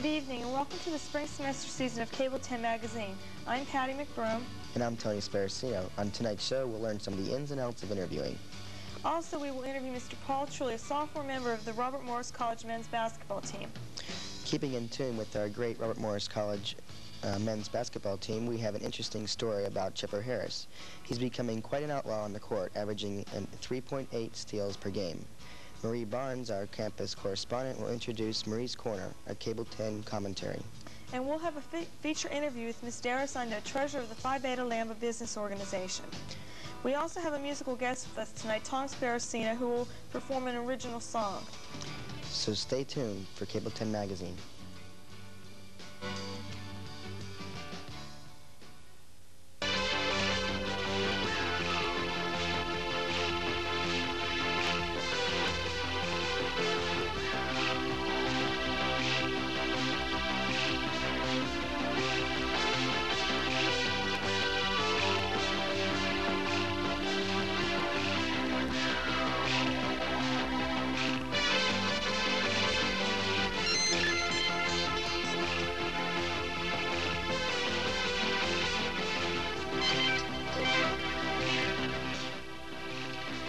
Good evening and welcome to the spring semester season of Cable 10 magazine. I'm Patty McBroom. And I'm Tony Sparacino. On tonight's show, we'll learn some of the ins and outs of interviewing. Also, we will interview Mr. Paul Truly, a sophomore member of the Robert Morris College men's basketball team. Keeping in tune with our great Robert Morris College men's basketball team, we have an interesting story about Chipper Harris. He's becoming quite an outlaw on the court, averaging 3.8 steals per game. Marie Barnes, our campus correspondent, will introduce Marie's Corner, a Cable 10 commentary. And we'll have a feature interview with Ms. Dara Sando, treasurer of the Phi Beta Lambda Business Organization. We also have a musical guest with us tonight, Tom Sparacino, who will perform an original song. So stay tuned for Cable 10 magazine.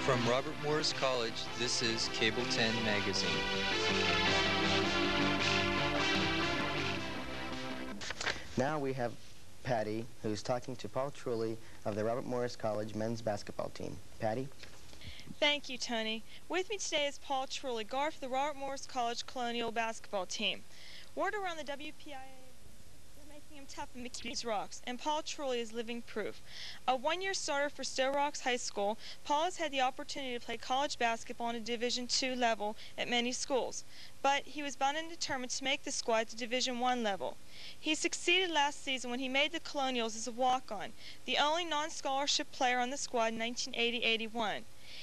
From Robert Morris College, this is Cable 10 magazine. Now we have Patty, who's talking to Paul Truly of the Robert Morris College men's basketball team. Patty? Thank you, Tony. With me today is Paul Truly, guard for the Robert Morris College Colonial basketball team. Word around the WPIA, they're making him tough in McKees Rocks, and Paul Truly is living proof. A one-year starter for Stowe Rocks High School, Paul has had the opportunity to play college basketball on a Division II level at many schools, but he was bound and determined to make the squad to Division I level. He succeeded last season when he made the Colonials as a walk-on, the only non-scholarship player on the squad in 1980-81.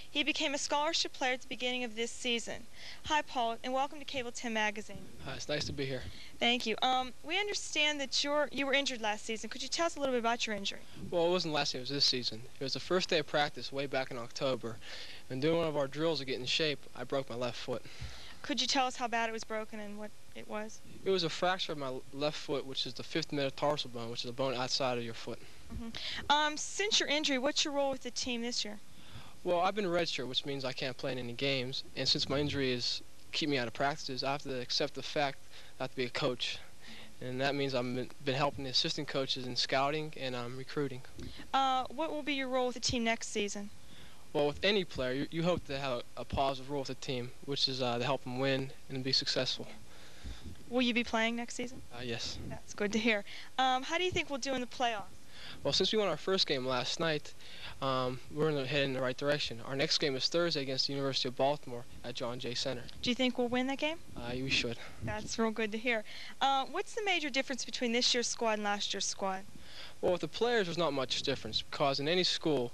He became a scholarship player at the beginning of this season. Hi, Paul, and welcome to Cable 10 magazine. Hi, it's nice to be here. Thank you. We understand that you were injured last season. Could you tell us a little bit about your injury? Well, it wasn't last year, it was this season. It was the first day of practice way back in October. And doing one of our drills to get in shape, I broke my left foot. Could you tell us how bad it was broken and what it was? It was a fracture of my left foot, which is the fifth metatarsal bone, which is a bone outside of your foot. Since your injury, what's your role with the team this year? Well, I've been redshirt, which means I can't play in any games. And since my injury is keep me out of practices, I have to accept the fact I have to be a coach. And that means I've been helping the assistant coaches in scouting and recruiting. What will be your role with the team next season? Well, with any player, you hope to have a positive role with the team, which is to help them win and be successful. Will you be playing next season? Yes. That's good to hear. How do you think we'll do in the playoffs? Well, since we won our first game last night, we're heading in the right direction. Our next game is Thursday against the University of Baltimore at John Jay Center. Do you think we'll win that game? We should. That's real good to hear. What's the major difference between this year's squad and last year's squad? Well, with the players, there's not much difference because in any school,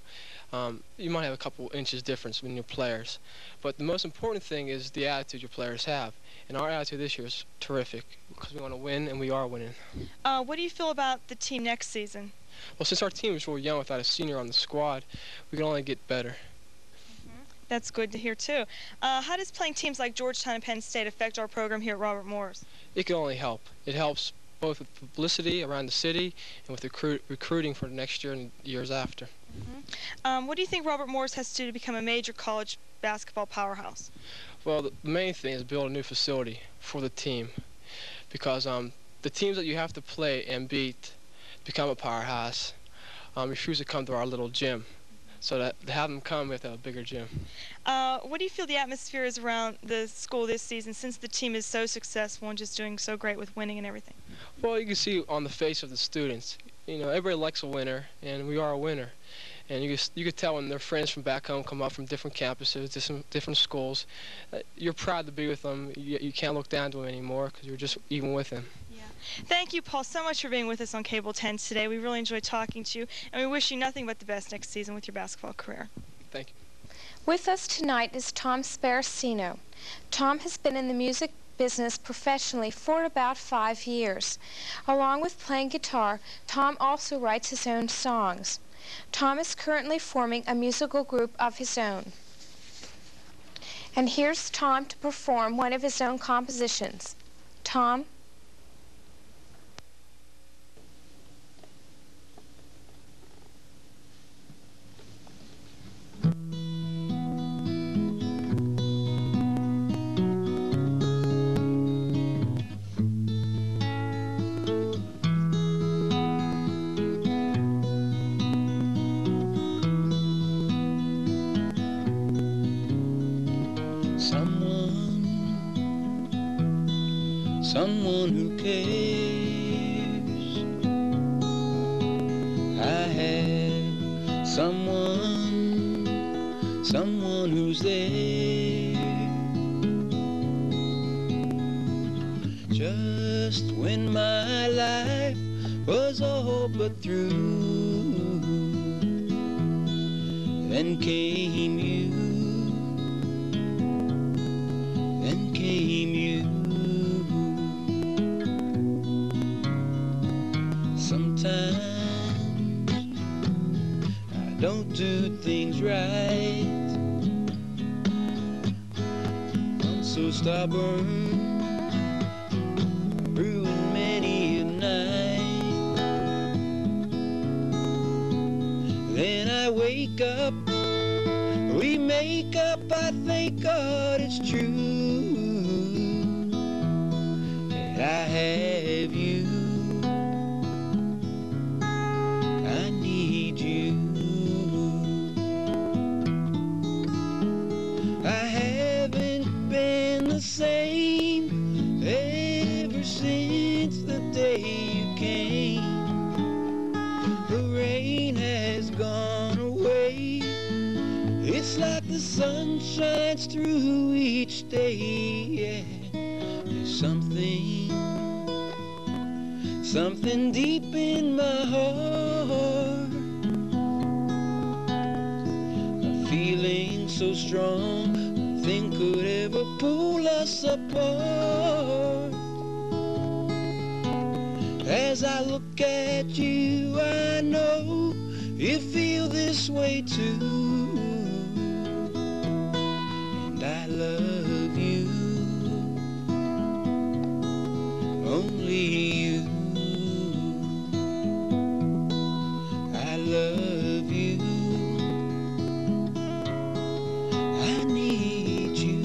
you might have a couple inches difference in your players. But the most important thing is the attitude your players have. And our attitude this year is terrific because we want to win, and we are winning. What do you feel about the team next season? Well, since our team is really young without a senior on the squad, we can only get better. That's good to hear, too. How does playing teams like Georgetown and Penn State affect our program here at Robert Morris? It can only help. It helps both with publicity around the city and with recruiting for the next year and years after. What do you think Robert Morris has to do to become a major college basketball powerhouse? Well, the main thing is build a new facility for the team because the teams that you have to play and beat become a powerhouse refuse to come to our little gym. So that to have them come, we have to have a bigger gym. What do you feel the atmosphere is around the school this season since the team is so successful and just doing so great with winning and everything? Well, you can see on the face of the students. You know, everybody likes a winner, and we are a winner. And you could tell when their friends from back home come up from different campuses, different schools. You're proud to be with them. You can't look down to them anymore because you're just even with them. Yeah. Thank you, Paul, so much for being with us on Cable 10 today. We really enjoyed talking to you, and we wish you nothing but the best next season with your basketball career. Thank you. With us tonight is Tom Sparacino. Tom has been in the music business professionally for about 5 years. Along with playing guitar, Tom also writes his own songs. Tom is currently forming a musical group of his own. And here's Tom to perform one of his own compositions. Tom? someone who cares. I have someone who's there. Just when my life was all but through, then came you, then came you. Sometimes I don't do things right. I'm so stubborn, ruin many a night. Then I wake up, we make up, I thank God it's true that I have you. I need you. I haven't been the same ever since the day you came. The rain has gone away. It's like the sun shines through each day. Yeah. There's something deep in my heart, a feeling so strong, nothing could ever pull us apart. As I look at you, I know you feel this way too. And I love you, only you. I love you, I need you.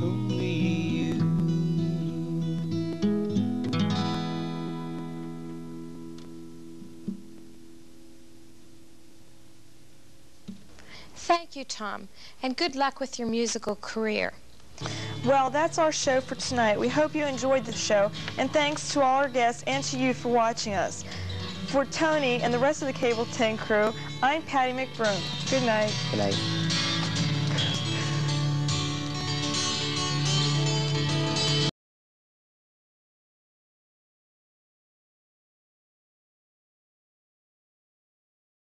Only you. Thank you, Tom, and good luck with your musical career. Well, that's our show for tonight. We hope you enjoyed the show, and thanks to all our guests and to you for watching us. For Tony and the rest of the Cable 10 crew, I'm Patty McBroom. Good night. Good night.